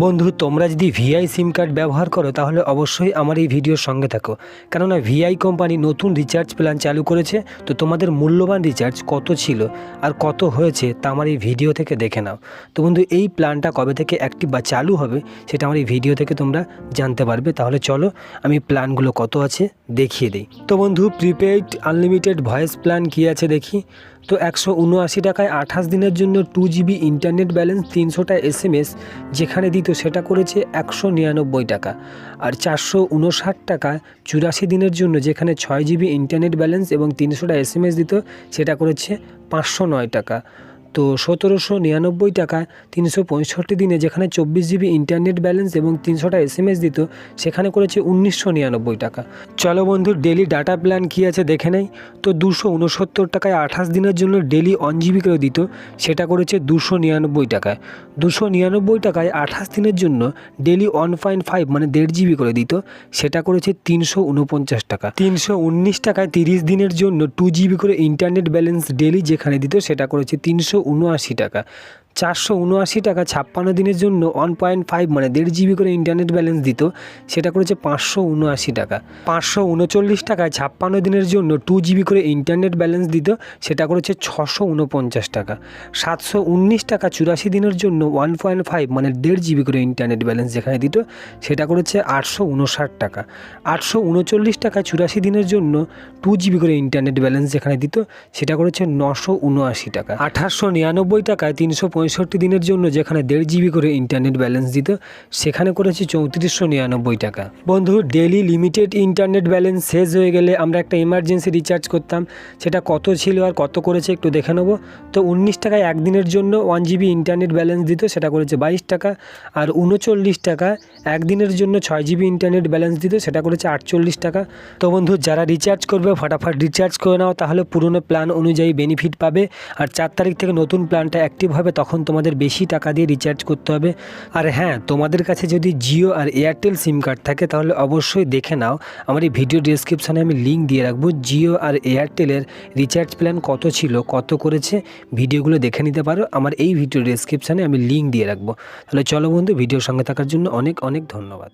বন্ধু তোমরা যদি ভিআই সিম কার্ড ব্যবহার করো তাহলে অবশ্যই আমার এই ভিডিওর সঙ্গে থাকো, কেননা ভিআই কোম্পানি নতুন রিচার্জ প্ল্যান চালু করেছে। তো তোমাদের মূল্যবান রিচার্জ কত ছিল আর কত হয়েছে তা আমার এই ভিডিও থেকে দেখে নাও। তো বন্ধু এই প্ল্যানটা কবে থেকে অ্যাক্টিভ বা চালু হবে সেটা আমার এই ভিডিও থেকে তোমরা জানতে পারবে। তাহলে চলো আমি প্ল্যানগুলো কত আছে দেখিয়ে দিই। তো বন্ধু প্রিপেইড আনলিমিটেড ভয়েস প্ল্যান কী আছে দেখি। তো 179 টাকায় 28 দিনের জন্য 2 GB ইন্টারনেট ব্যালেন্স 300টা SMS যেখানে দিত সেটা করেছে 199 টাকা। আর 459 টাকা 84 দিনের জন্য যেখানে 6 GB ইন্টারনেট ব্যালেন্স এবং 300টা SMS দিত সেটা করেছে 509 টাকা। তো 1799 টাকা 365 দিনে যেখানে 24 GB ইন্টারনেট ব্যালেন্স এবং 300টা SMS দিত সেখানে করেছে 1999 টাকা। চলো বন্ধু ডেলি ডাটা প্ল্যান কী আছে দেখে নেই। তো 269 টাকায় 28 দিনের জন্য ডেলি 1 GB করে দিত সেটা করেছে 299 টাকায়। 299 টাকায় 28 দিনের জন্য ডেলি 1.5 মানে 1.5 GB করে দিত সেটা করেছে 349 টাকা। 319 টাকায় 30 দিনের জন্য 2 GB করে ইন্টারনেট ব্যালেন্স ডেলি যেখানে দিত সেটা করেছে 379 টাকা। 479 টাকা 56 দিনের জন্য 1.5 মানে 1.5 GB করে ইন্টারনেট ব্যালেন্স দিত সেটা করেছে 579 টাকা। 539 টাকায় 56 দিনের জন্য 2 GB করে ইন্টারনেট ব্যালেন্স দিত সেটা করেছে 649 টাকা। 719 টাকা 84 দিনের জন্য 1.5 মানে 1.5 GB করে ইন্টারনেট ব্যালেন্স যেখানে দিত সেটা করেছে 859 টাকা। 839 টাকা 84 দিনের জন্য 2 GB করে ইন্টারনেট ব্যালেন্স যেখানে দিত সেটা করেছে 979 টাকা। 1899 টাকায় 365 দিনের জন্য যেখানে 1.5 GB করে ইন্টারনেট ব্যালেন্স দিত সেখানে করেছে 3499 টাকা। বন্ধু ডেলি লিমিটেড ইন্টারনেট ব্যালেন্স শেষ হয়ে গেলে আমরা একটা এমার্জেন্সি রিচার্জ করতাম, সেটা কত ছিল আর কত করেছে একটু দেখে নেব। তো 19 টাকায় একদিনের জন্য 1 GB ইন্টারনেট ব্যালেন্স দিত সেটা করেছে 22 টাকা। আর 39 টাকা একদিনের জন্য 6 GB ইন্টারনেট ব্যালেন্স দিত সেটা করেছে 48 টাকা। তো বন্ধু যারা রিচার্জ করবে ফটাফট রিচার্জ করে নাও, তাহলে পুরনো প্ল্যান অনুযায়ী বেনিফিট পাবে। আর 4 তারিখ থেকে নতুন প্ল্যানটা অ্যাক্টিভ হবে, তখন তোমাদের বেশি টাকা দিয়ে রিচার্জ করতে হবে। আর হ্যাঁ, তোমাদের কাছে যদি জিও আর এয়ারটেল সিম কার্ড থাকে তাহলে অবশ্যই দেখে নাও, আমার এই ভিডিও ডেসক্রিপশানে আমি লিঙ্ক দিয়ে রাখবো। জিও আর এয়ারটেলের রিচার্জ প্ল্যান কত ছিল কত করেছে ভিডিওগুলো দেখে নিতে পারো, আমার এই ভিডিও ডেসক্রিপশানে আমি লিঙ্ক দিয়ে রাখবো। তাহলে চলো বন্ধু ভিডিওর সঙ্গে থাকার জন্য অনেক অনেক ধন্যবাদ।